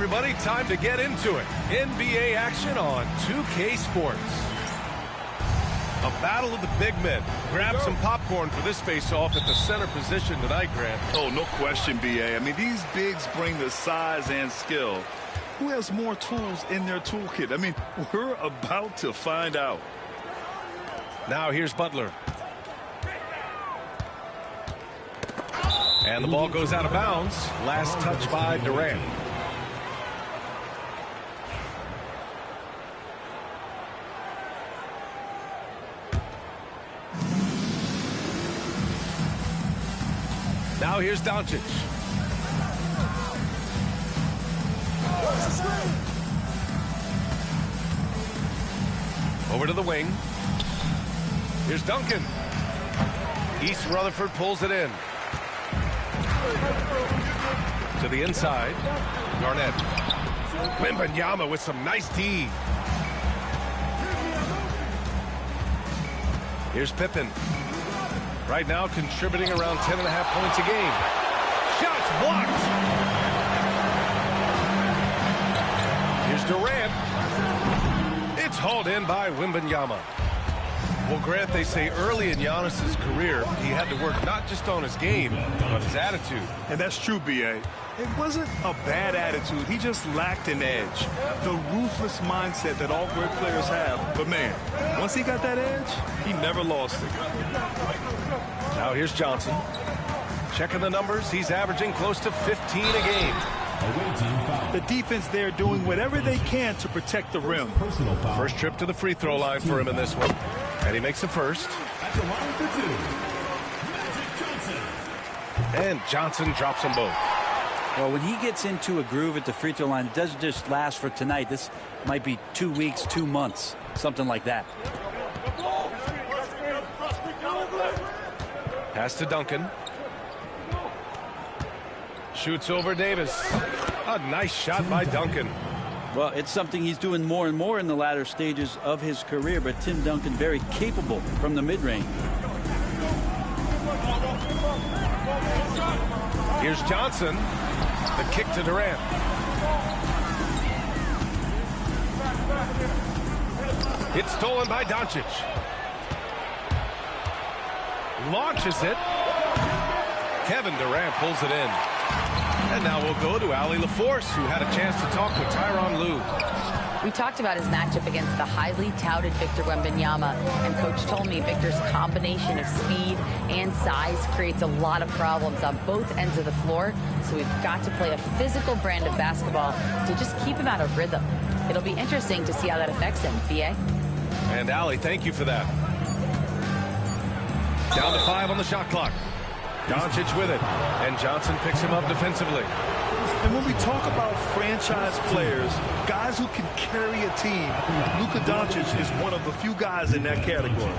everybody, time to get into it. NBA action on 2K Sports. A battle of the big men. Grab some popcorn for this face-off at the center position tonight, Grant. Oh, no question, B.A. I mean, these bigs bring the size and skill. Who has more tools in their toolkit? I mean, we're about to find out. Now here's Butler. And the ball goes out of bounds. Last touch by Durant. Now here's Doncic. Over to the wing. Here's Duncan. East Rutherford pulls it in. To the inside. Garnett. Wembanyama with some nice D. Here's Pippen. Right now contributing around 10.5 points a game. Shots blocked. Here's Durant. It's hauled in by Wembanyama. Well, Grant, they say early in Giannis's career, he had to work not just on his game, but his attitude. And that's true, B.A. It wasn't a bad attitude. He just lacked an edge. The ruthless mindset that all great players have. But, man, once he got that edge, he never lost it. Now here's Johnson. Checking the numbers, he's averaging close to 15 a game. The defense there doing whatever they can to protect the rim. First trip to the free throw line for him in this one. And he makes the first. And Johnson drops them both. Well, when he gets into a groove at the free throw line, it doesn't just last for tonight. This might be 2 weeks, 2 months, something like that. Pass to Duncan. Shoots over Davis. A nice shot by Duncan. Well, it's something he's doing more and more in the latter stages of his career, but Tim Duncan very capable from the mid-range. Here's Johnson. The kick to Durant. It's stolen by Doncic. Launches it. Kevin Durant pulls it in. And now we'll go to Allie LaForce, who had a chance to talk with Tyronn Lue. We talked about his matchup against the highly touted Victor Wembanyama, and Coach told me Victor's combination of speed and size creates a lot of problems on both ends of the floor, so we've got to play a physical brand of basketball to just keep him out of rhythm. It'll be interesting to see how that affects him. B.A.? And Allie, thank you for that. Down to 5 on the shot clock. Doncic with it, and Johnson picks him up defensively. And when we talk about franchise players, guys who can carry a team, Luka Doncic is one of the few guys in that category.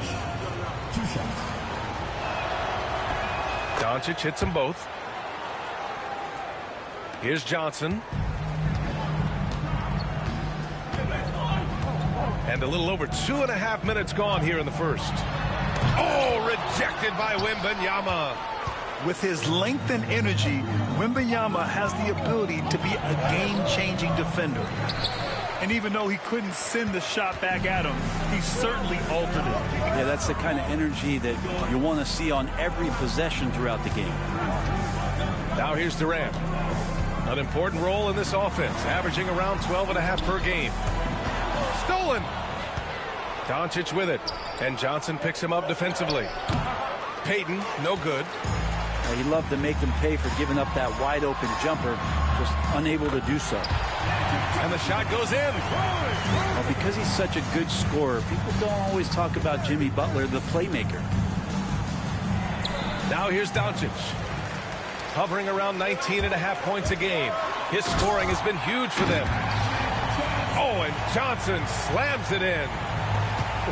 Doncic hits them both. Here's Johnson. And a little over 2.5 minutes gone here in the first. Oh, rejected by Wembanyama. With his length and energy, Wembanyama has the ability to be a game-changing defender. And even though he couldn't send the shot back at him, he certainly altered it. Yeah, that's the kind of energy that you want to see on every possession throughout the game. Now here's Durant. An important role in this offense, averaging around 12.5 per game. Stolen. Doncic with it, and Johnson picks him up defensively. Payton, no good. He loved to make them pay for giving up that wide-open jumper, just unable to do so. And the shot goes in. Well, because he's such a good scorer, people don't always talk about Jimmy Butler, the playmaker. Now here's Doncic. Hovering around 19.5 points a game. His scoring has been huge for them. Oh, and Johnson slams it in.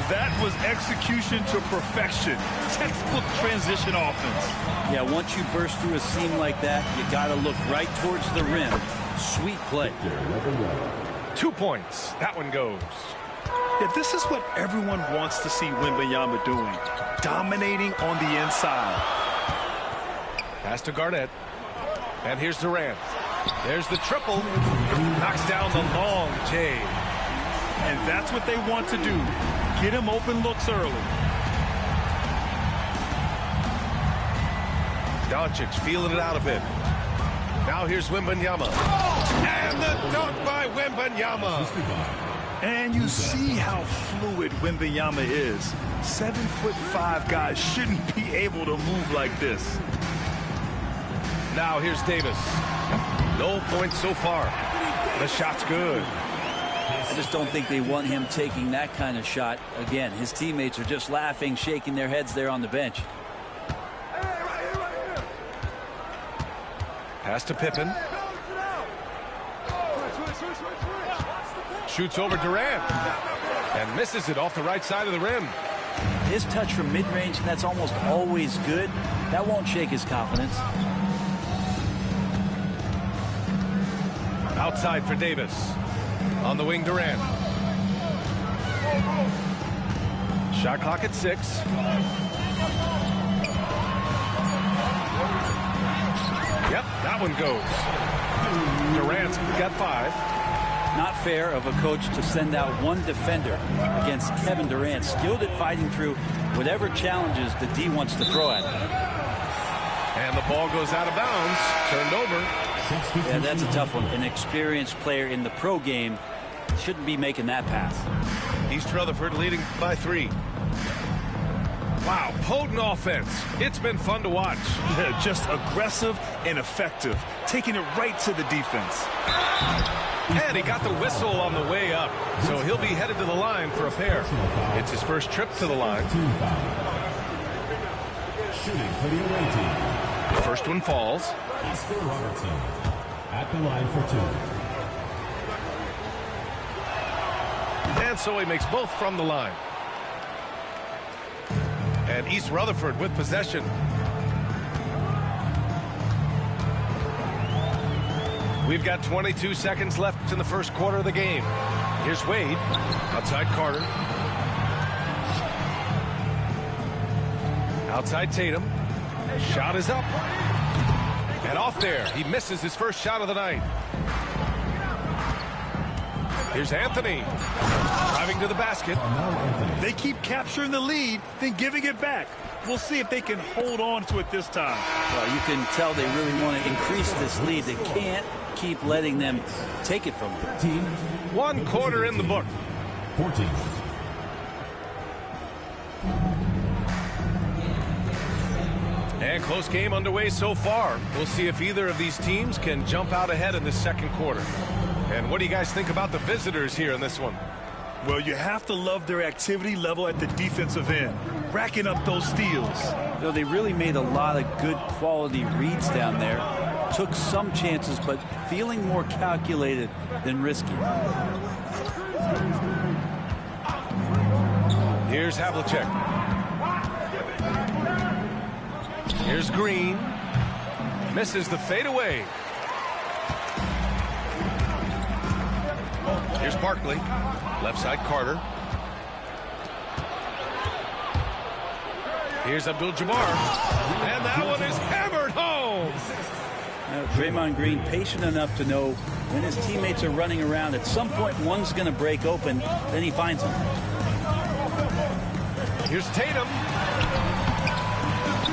That was execution to perfection. Textbook transition offense. Yeah, once you burst through a seam like that, you got to look right towards the rim. Sweet play. 2 points. That one goes. Yeah, this is what everyone wants to see Wembanyama doing. Dominating on the inside. Pass to Garnett. And here's Durant. There's the triple. Knocks down the long J. And that's what they want to do. Get him open looks early. Doncic feeling it out a bit. Now here's Wembanyama. And the dunk by Wembanyama. And you see how fluid Wembanyama is. 7'5" guys shouldn't be able to move like this. Now here's Davis. No points so far. The shot's good. I just don't think they want him taking that kind of shot. Again, his teammates are just laughing, shaking their heads there on the bench. Pass to Pippen. Shoots over Durant. And misses it off the right side of the rim. His touch from mid-range, and that's almost always good. That won't shake his confidence. Outside for Davis. On the wing, Durant. Shot clock at 6. Yep, that one goes. Durant's got 5. Not fair of a coach to send out one defender against Kevin Durant, skilled at fighting through whatever challenges the D wants to throw at him. And the ball goes out of bounds. Turned over. Yeah, that's a tough one. An experienced player in the pro game shouldn't be making that pass. East Rutherford leading by 3. Wow, potent offense. It's been fun to watch. Yeah, just aggressive and effective, taking it right to the defense. And he got the whistle on the way up, so he'll be headed to the line for a pair. It's his first trip to the line. Shooting for the away team. The first one falls. Easter Robertson at the line for 2. And so he makes both from the line. And East Rutherford with possession. We've got 22 seconds left in the first quarter of the game. Here's Wade. Outside Carter. Outside Tatum. Shot is up. And off there. He misses his first shot of the night. Here's Anthony. Driving to the basket. They keep capturing the lead, then giving it back. We'll see if they can hold on to it this time. Well, you can tell they really want to increase this lead. They can't keep letting them take it from them. 1 quarter in the book. 14. And close game underway so far. We'll see if either of these teams can jump out ahead in the second quarter. And what do you guys think about the visitors here in this one? Well, you have to love their activity level at the defensive end, racking up those steals. You know, they really made a lot of good quality reads down there. Took some chances, but feeling more calculated than risky. Here's Havlicek. Here's Green. Misses the fadeaway. Here's Barkley. Left side Carter. Here's Abdul-Jabbar. And that one is hammered home. Now, Draymond Green patient enough to know when his teammates are running around, at some point one's going to break open, then he finds them. Here's Tatum.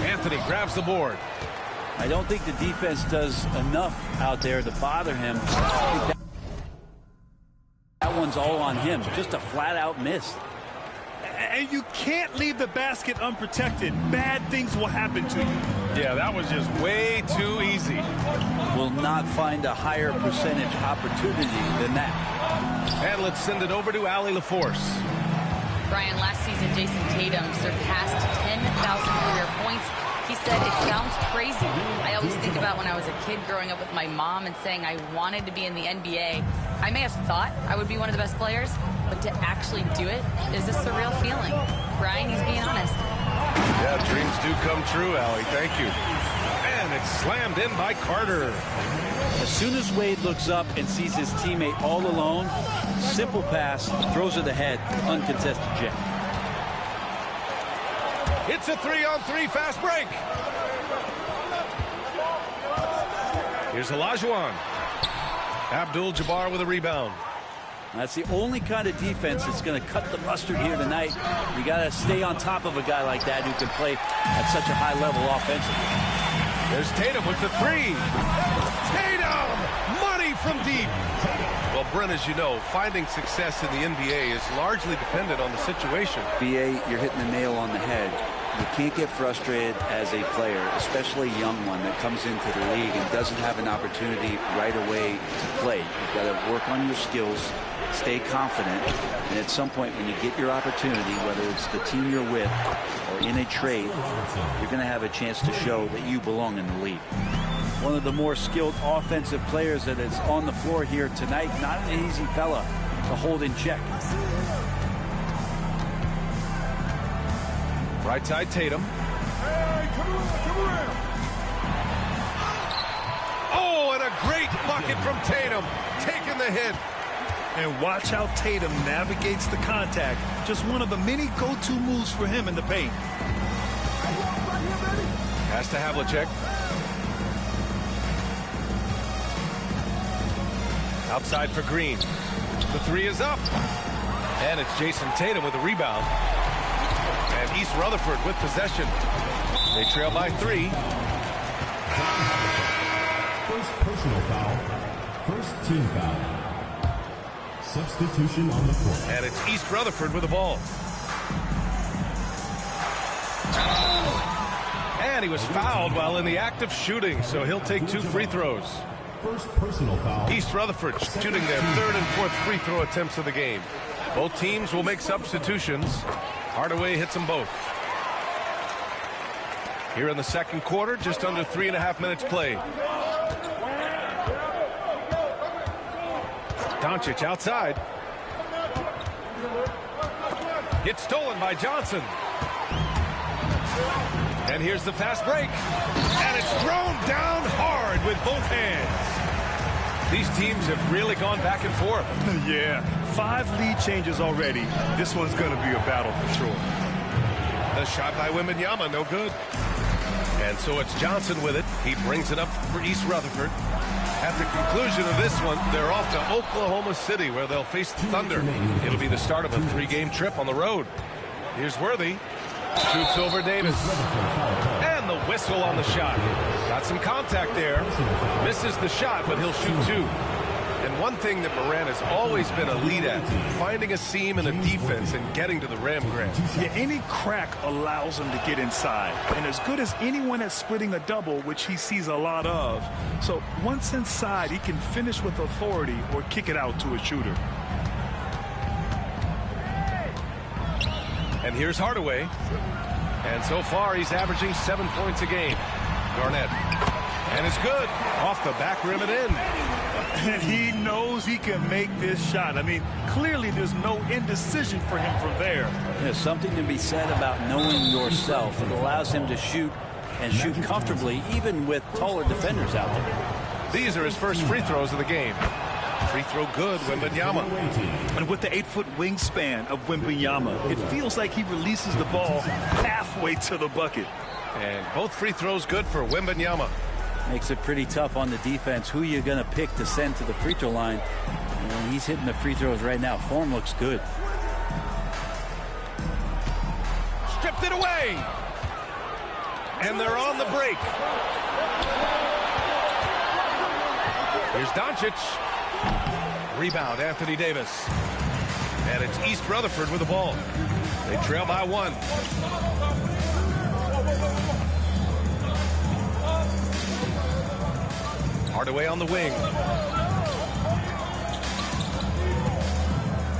Anthony grabs the board. I don't think the defense does enough out there to bother him. I think that one's all on him. Just a flat-out miss. And you can't leave the basket unprotected. Bad things will happen to you. Yeah, that was just way too easy. Will not find a higher percentage opportunity than that. And let's send it over to Allie LaForce. Brian, last season, Jason Tatum surpassed 10,000 career points. He said, it sounds crazy. I always think about when I was a kid growing up with my mom and saying I wanted to be in the NBA. I may have thought I would be one of the best players, but to actually do it is a surreal feeling. Brian, he's being honest. Yeah, dreams do come true, Allie. Thank you. And it's slammed in by Carter. As soon as Wade looks up and sees his teammate all alone, simple pass, throws it ahead, uncontested jam. It's a 3-on-3 fast break. Here's Olajuwon. Abdul-Jabbar with a rebound. That's the only kind of defense that's going to cut the mustard here tonight. You got to stay on top of a guy like that who can play at such a high level offensively. There's Tatum with the three. Tatum! Money from deep. Well, Brent, as you know, finding success in the NBA is largely dependent on the situation. BA, you're hitting the nail on the head. You can't get frustrated as a player, especially a young one that comes into the league and doesn't have an opportunity right away to play. You've got to work on your skills, stay confident, and at some point when you get your opportunity, whether it's the team you're with or in a trade, you're going to have a chance to show that you belong in the league. One of the more skilled offensive players that is on the floor here tonight. Not an easy fella to hold in check. Right side, Tatum. Hey, come around. Oh, and a great bucket from Tatum. Taking the hit. And watch how Tatum navigates the contact. Just one of the many go-to moves for him in the paint. Pass to Havlicek. Outside for Green. The three is up. And it's Jason Tatum with a rebound. And East Rutherford with possession. They trail by 3. First personal foul. First team foul. Substitution on the court. And it's East Rutherford with the ball. And he was fouled while in the act of shooting, so he'll take 2 free throws. First personal foul. East Rutherford shooting their 3rd and 4th free throw attempts of the game. Both teams will make substitutions. Hardaway hits them both. Here in the second quarter, just under 3.5 minutes played. Doncic outside. Gets stolen by Johnson. And here's the fast break. And it's thrown down hard with both hands. These teams have really gone back and forth. Yeah, 5 lead changes already. This one's going to be a battle for sure. The shot by Wembanyama, no good. And so it's Johnson with it. He brings it up for East Rutherford. At the conclusion of this one, they're off to Oklahoma City, where they'll face the Thunder. It'll be the start of a 3-game trip on the road. Here's Worthy. Shoots over Davis. And the whistle on the shot. Got some contact there. Misses the shot, but he'll shoot 2. And one thing that Morant has always been a lead at, finding a seam in a defense and getting to the rim, Grant. Yeah, any crack allows him to get inside. And as good as anyone at splitting a double, which he sees a lot of. So once inside, he can finish with authority or kick it out to a shooter. And here's Hardaway. And so far, he's averaging 7 points a game. Garnett. And it's good. Off the back rim and in. And he knows he can make this shot. I mean, clearly there's no indecision for him from there. There's something to be said about knowing yourself. It allows him to shoot and shoot comfortably, even with taller defenders out there. These are his first free throws of the game. Free throw good, Wembanyama. And with the 8-foot wingspan of Wembanyama, it feels like he releases the ball halfway to the bucket. And both free throws good for Wembanyama. Makes it pretty tough on the defense. Who you're going to pick to send to the free throw line. And he's hitting the free throws right now. Form looks good. Stripped it away. And they're on the break. Here's Doncic. Rebound, Anthony Davis. And it's East Rutherford with the ball. They trail by 1. Hardaway on the wing.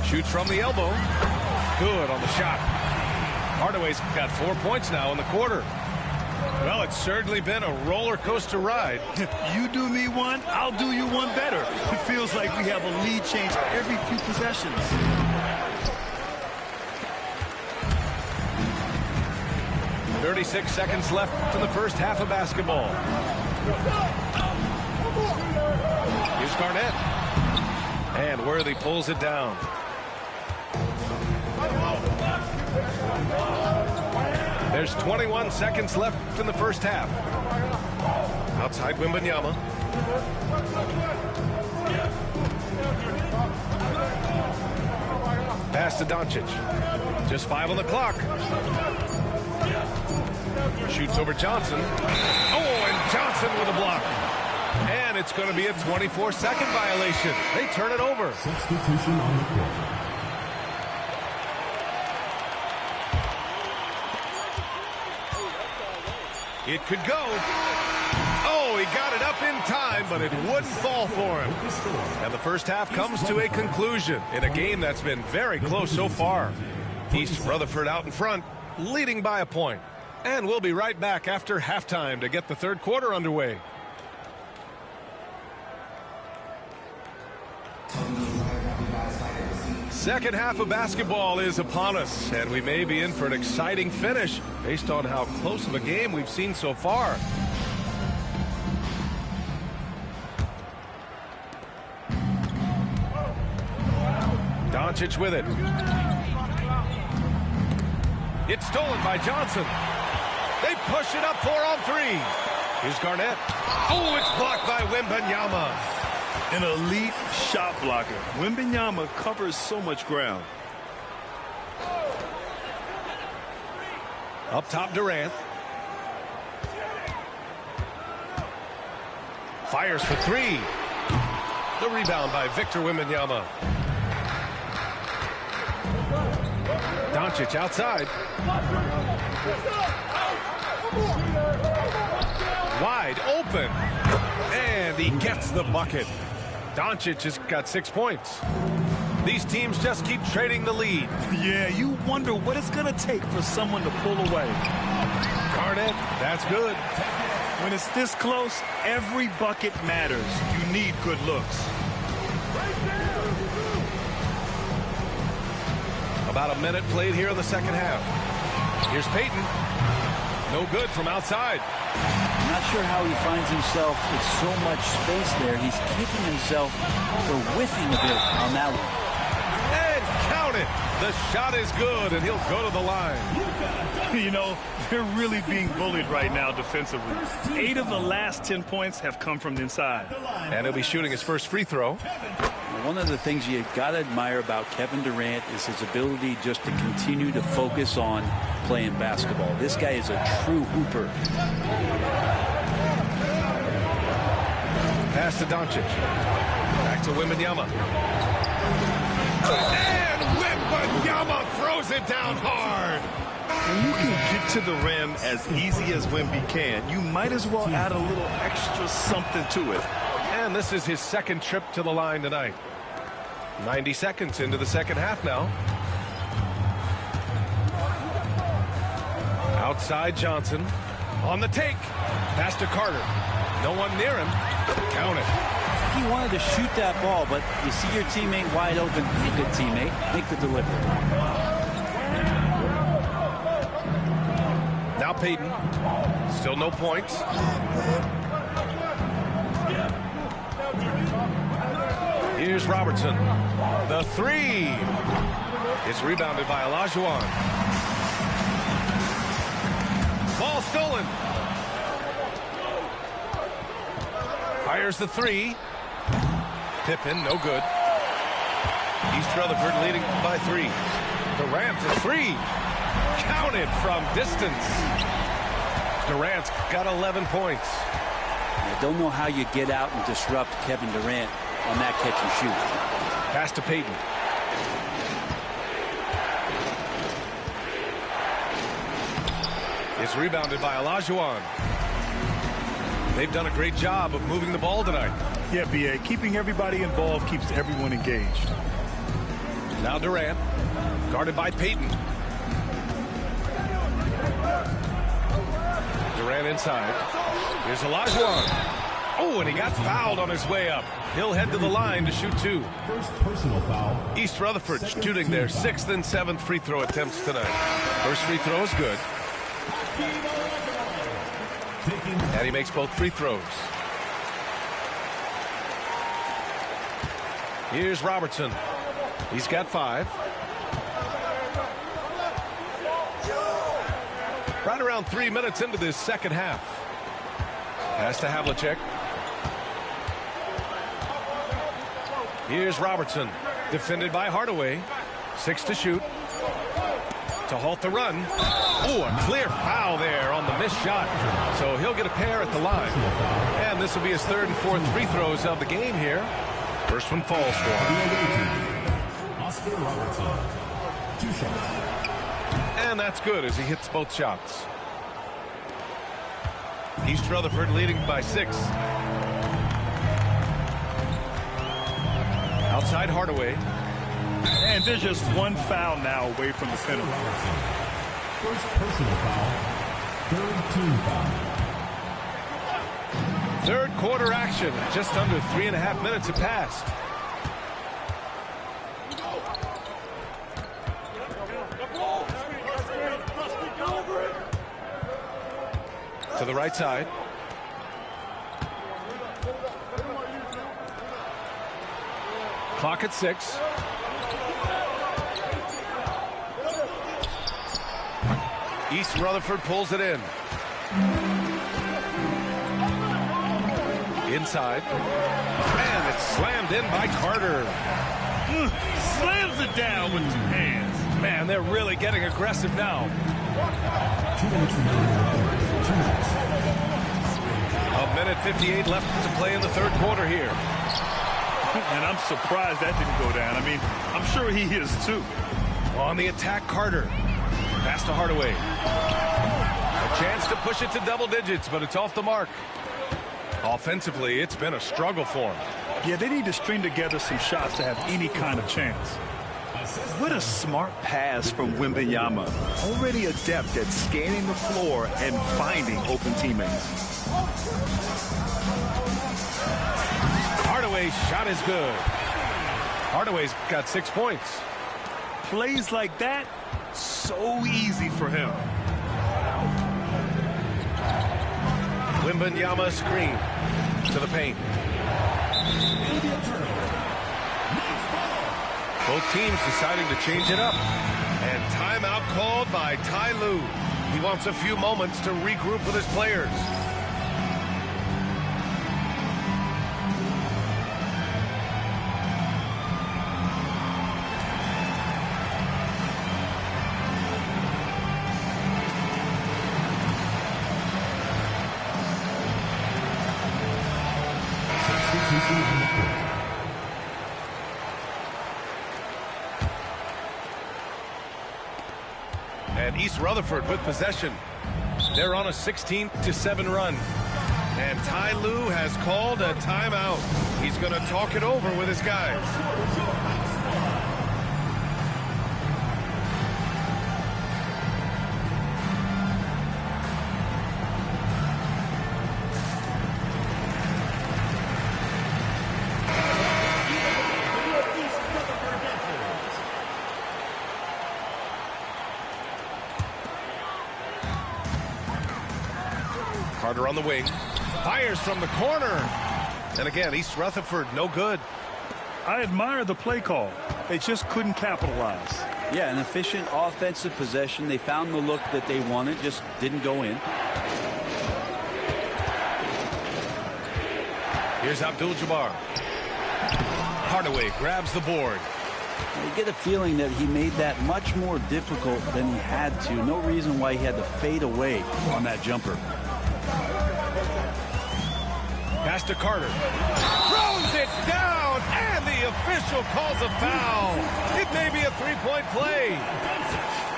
Shoots from the elbow. Good on the shot. Hardaway's got 4 points now in the quarter. Well, it's certainly been a roller coaster ride. You do me one, I'll do you one better. It feels like we have a lead change every few possessions. .36 seconds left in the first half of basketball. Here's Garnett. And Worthy pulls it down. There's 21 seconds left in the first half. Outside Wembanyama. Pass to Doncic. Just 5 on the clock. Shoots over Johnson. Oh, and Johnson with a block. And it's going to be a 24-second violation. They turn it over. Substitution on the court. It could go. Oh, he got it up in time, but it wouldn't fall for him. And the first half comes to a conclusion in a game that's been very close so far. East Rutherford out in front, leading by a point. And we'll be right back after halftime to get the third quarter underway. Second half of basketball is upon us, and we may be in for an exciting finish based on how close of a game we've seen so far. Doncic with it. It's stolen by Johnson. They push it up 4 on 3. Here's Garnett. Oh, it's blocked by Wembanyama. An elite shot blocker. Wembanyama covers so much ground. Up top, Durant. Fires for 3. The rebound by Victor Wembanyama. Doncic outside. Wide open. And he gets the bucket. Doncic has got 6 points. These teams just keep trading the lead. Yeah, you wonder what it's going to take for someone to pull away. Garnett, that's good. When it's this close, every bucket matters. You need good looks. About a minute played here in the second half. Here's Payton. No good from outside. I'm not sure how he finds himself with so much space there. He's kicking himself for whiffing a bit on that one. And count it. The shot is good, and he'll go to the line. You know, they're really being bullied right now defensively. 8 of the last 10 points have come from the inside. And he'll be shooting his first free throw. One of the things you got to admire about Kevin Durant is his ability just to continue to focus on playing basketball. This guy is a true hooper. Pass to Doncic. Back to Wembanyama. And Wembanyama throws it down hard. When you can get to the rim as easy as Wemby can, you might as well add a little extra something to it. And this is his second trip to the line tonight. 90 seconds into the second half now. Outside Johnson. On the take. Pass to Carter. No one near him. Count it. He wanted to shoot that ball, but you see your teammate wide open. Be a good teammate. Make the delivery. Now Payton. Still no points. Here's Robertson. The 3. It's rebounded by Olajuwon. Ball stolen. Fires the 3. Pippen, no good. East Rutherford leading by 3. Durant for 3. Counted from distance. Durant's got 11 points. I don't know how you get out and disrupt Kevin Durant on that catch and shoot. Pass to Payton. It's rebounded by Olajuwon. They've done a great job of moving the ball tonight. Yeah, B.A. Keeping everybody involved keeps everyone engaged. Now Durant, guarded by Payton. Durant inside. Here's Olajuwon. Oh, and he got fouled on his way up. He'll head to the line to shoot 2. First personal foul. East Rutherford shooting their 6th and 7th free throw attempts tonight. First free throw is good. And he makes both free throws. Here's Robertson. He's got 5. Right around 3 minutes into this second half. Pass to Havlicek. Here's Robertson. Defended by Hardaway. 6 to shoot. To halt the run. Ooh, a clear foul there on the missed shot. So he'll get a pair at the line. And this will be his 3rd and 4th free throws of the game here. First one falls for him. Oscar Robertson. 2 shots. And that's good as he hits both shots. East Rutherford leading by 6. Outside Hardaway. And there's just one foul now away from the center. First personal foul. 3rd team foul. 3rd quarter action. Just under 3.5 minutes have passed. To the right side. Clock at 6. East Rutherford pulls it in. Inside. And it's slammed in by Carter. Slams it down with 2 hands. Man, they're really getting aggressive now. 2 minutes remaining. 2 minutes. A minute 58 left to play in the 3rd quarter here. And I'm surprised that didn't go down. I mean, I'm sure he is too. On the attack, Carter. Pass to Hardaway. A chance to push it to double digits, but it's off the mark. Offensively, it's been a struggle for him. Yeah, they need to string together some shots to have any kind of chance. What a smart pass from Wembanyama. Already adept at scanning the floor and finding open teammates. Hardaway's shot is good. Hardaway's got 6 points. Plays like that, so easy for him. Wembanyama screen to the paint. Both teams deciding to change it up. And timeout called by Ty Lue. He wants a few moments to regroup with his players. And East Rutherford with possession. They're on a 16-7 run. And Ty Lue has called a timeout. He's going to talk it over with his guys. Carter on the wing. Fires from the corner. And again, East Rutherford, no good. I admire the play call. They just couldn't capitalize. Yeah, an efficient offensive possession. They found the look that they wanted, just didn't go in. Here's Abdul-Jabbar. Hardaway grabs the board. You get a feeling that he made that much more difficult than he had to. No reason why he had to fade away on that jumper. Pass to Carter. Throws it down, and the official calls a foul. It may be a three-point play.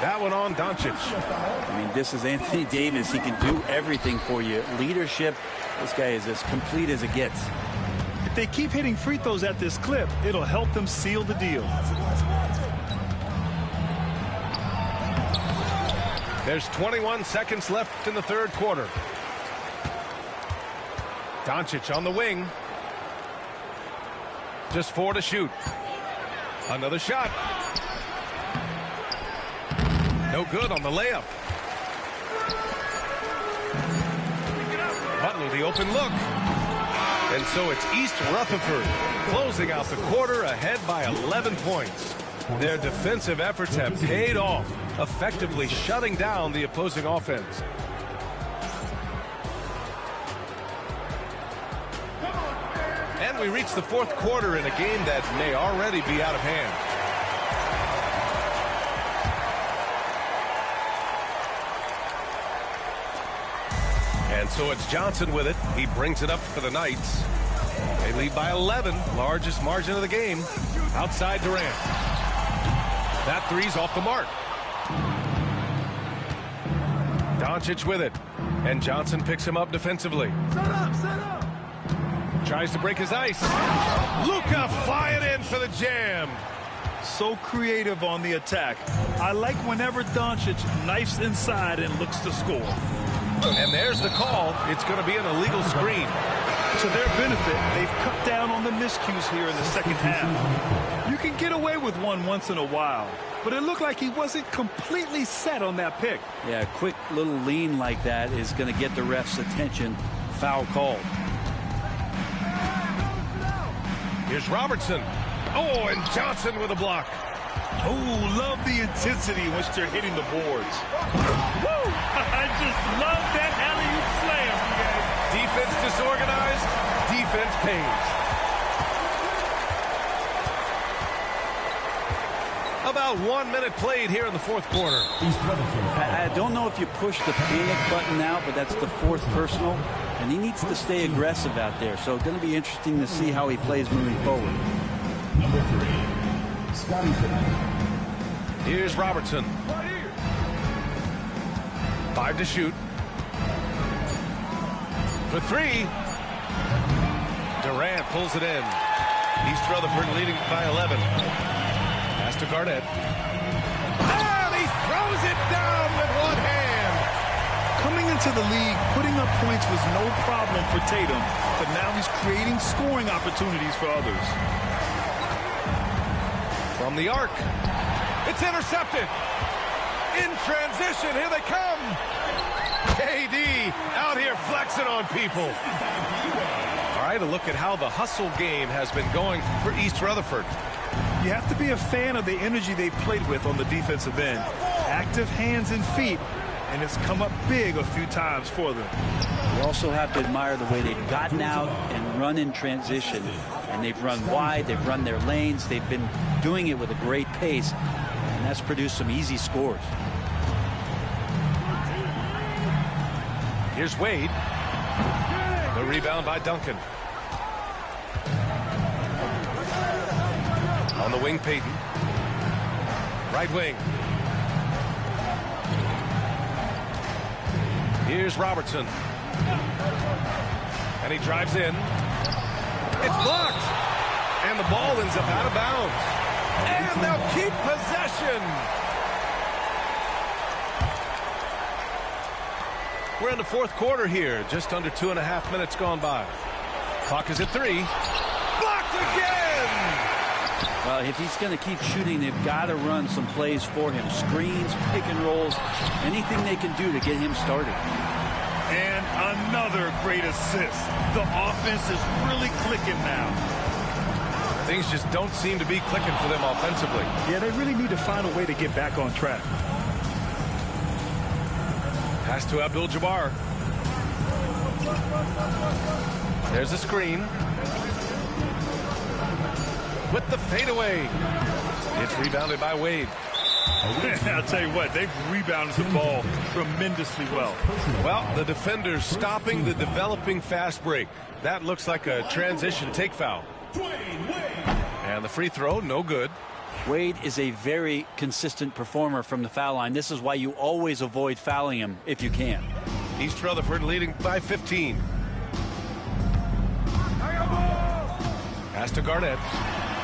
That one on Doncic. I mean, this is Anthony Davis. He can do everything for you. Leadership, this guy is as complete as it gets. If they keep hitting free throws at this clip, it'll help them seal the deal. There's 21 seconds left in the 3rd quarter. Doncic on the wing. Just 4 to shoot. Another shot. No good on the layup. Butler, the open look. And so it's East Rutherford closing out the quarter ahead by 11 points. Their defensive efforts have paid off, effectively shutting down the opposing offense. And we reach the 4th quarter in a game that may already be out of hand. And so it's Johnson with it. He brings it up for the Knights. They lead by 11, largest margin of the game. Outside Durant. That three's off the mark. Doncic with it. And Johnson picks him up defensively. Set up. Tries to break his ice. Luka flying in for the jam. So creative on the attack. I like whenever Doncic knifes inside and looks to score. And there's the call. It's going to be an illegal screen. To their benefit, they've cut down on the miscues here in the second half. You can get away with one once in a while, but it looked like he wasn't completely set on that pick. Yeah, a quick little lean like that is going to get the ref's attention. Foul called. Here's Robertson. Oh, and Johnson with a block. Oh, love the intensity in which they're hitting the boards. Woo! I just love that alley-oop slam, you guys. Defense disorganized. Defense pays. About 1 minute played here in the fourth quarter. I don't know if you push the panic button now, but that's the fourth personal, and he needs to stay aggressive out there. So it's going to be interesting to see how he plays moving forward. Number 3, Scottie Pippen. Here's Robertson. 5 to shoot. For 3. Durant pulls it in. East Rutherford leading by 11. Pass to Garnett. And he throws it down with one hand. Coming into the league, putting up points was no problem for Tatum, but now he's creating scoring opportunities for others. From the arc. It's intercepted. In transition, here they come. KD out here flexing on people. All right, a look at how the hustle game has been going for East Rutherford. You have to be a fan of the energy they've played with on the defensive end. Active hands and feet, and it's come up big a few times for them. You also have to admire the way they've gotten out and run in transition. And they've run wide, they've run their lanes, they've been doing it with a great pace, and that's produced some easy scores. Here's Wade. The rebound by Duncan. On the wing, Payton. Right wing. Here's Robertson. And he drives in. It's blocked. And the ball ends up out of bounds. And they'll keep possession. We're in the fourth quarter here. Just under 2.5 minutes gone by. Clock is at 3. Blocked again. Well, if he's going to keep shooting, they've got to run some plays for him. Screens, pick and rolls, anything they can do to get him started. And another great assist. The offense is really clicking now. Things just don't seem to be clicking for them offensively. Yeah, they really need to find a way to get back on track. Pass to Abdul-Jabbar. There's a screen. With the fadeaway. It's rebounded by Wade. I'll tell you what, they've rebounded the ball tremendously well. Well, the defender's stopping the developing fast break. That looks like a transition take foul. And the free throw, no good. Wade is a very consistent performer from the foul line. This is why you always avoid fouling him if you can. East Rutherford leading by 15. Pass to Garnett.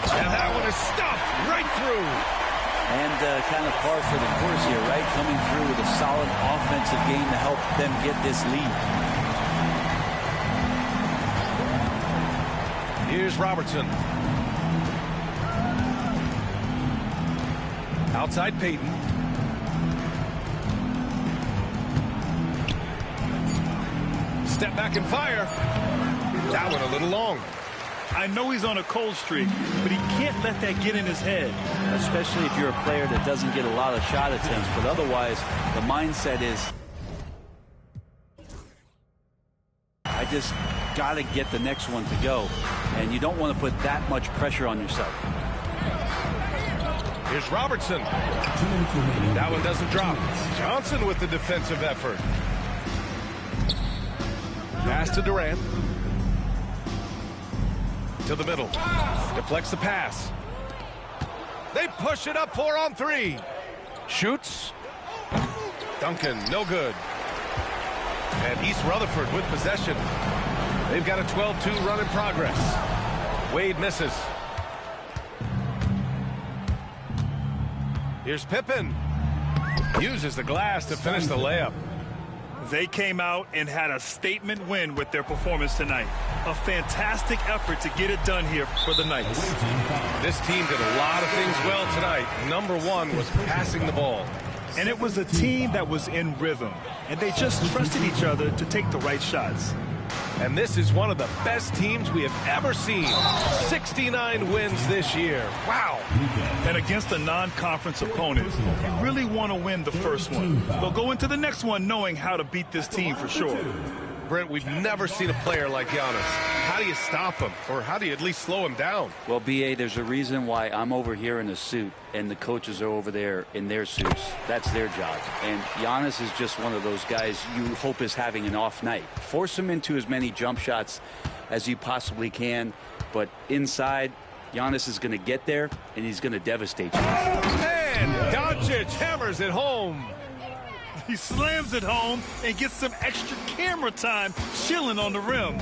And that one is stuffed right through. And kind of par for the course here, right? Coming through with a solid offensive game to help them get this lead. Here's Robertson. Outside Payton. Step back and fire. That one a little long. I know he's on a cold streak, but he can't let that get in his head. Especially if you're a player that doesn't get a lot of shot attempts. But otherwise, the mindset is, I just got to get the next one to go. And you don't want to put that much pressure on yourself. Here's Robertson. That one doesn't drop. Johnson with the defensive effort. Pass to Durant. To the middle. Deflects the pass. They push it up 4-on-3. Shoots. Duncan, no good. And East Rutherford with possession. They've got a 12-2 run in progress. Wade misses. Here's Pippen. Uses the glass to finish the layup. They came out and had a statement win with their performance tonight. A fantastic effort to get it done here for the Knights. This team did a lot of things well tonight. Number one was passing the ball. And it was a team that was in rhythm. And they just trusted each other to take the right shots. And this is one of the best teams we have ever seen. 69 wins this year. Wow. And against a non-conference opponent, you really want to win the first one. They'll go into the next one knowing how to beat this team for sure. Brent, we've never seen a player like Giannis. How do you stop him? Or how do you at least slow him down? Well, B.A., there's a reason why I'm over here in a suit and the coaches are over there in their suits. That's their job. And Giannis is just one of those guys you hope is having an off night. Force him into as many jump shots as you possibly can. But inside, Giannis is going to get there, and he's going to devastate you. And Doncic hammers it home. He slams it home and gets some extra camera time chilling on the rim.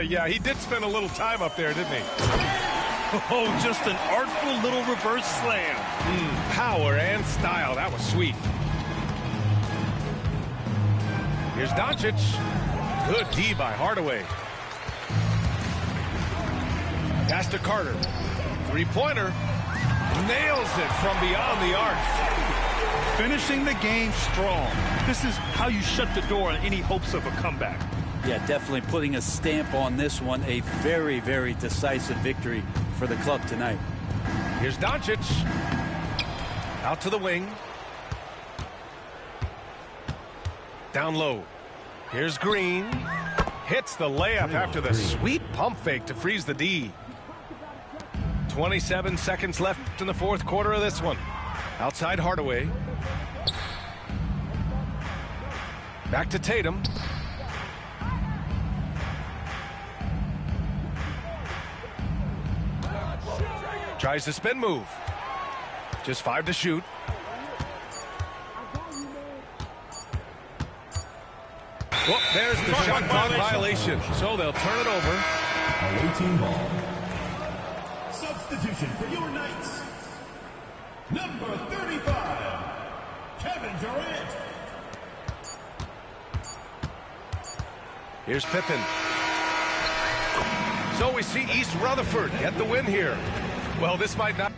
Yeah, he did spend a little time up there, didn't he? Oh, just an artful little reverse slam. Power and style. That was sweet. Here's Doncic. Good D by Hardaway. Pass to Carter. Three-pointer. Nails it from beyond the arc. Finishing the game strong. This is how you shut the door on any hopes of a comeback. Yeah, definitely putting a stamp on this one. A very, very decisive victory for the club tonight. Here's Doncic. Out to the wing. Down low. Here's Green. Hits the layup after the sweet pump fake to freeze the D. 27 seconds left in the fourth quarter of this one. Outside Hardaway. Back to Tatum. Tries the spin move. Just 5 to shoot. Well, there's the shot clock violation. So they'll turn it over. Away team ball. Substitution for your Knights. Number 35, Kevin Durant. Here's Pippen. So we see East Rutherford get the win here. Well, this might not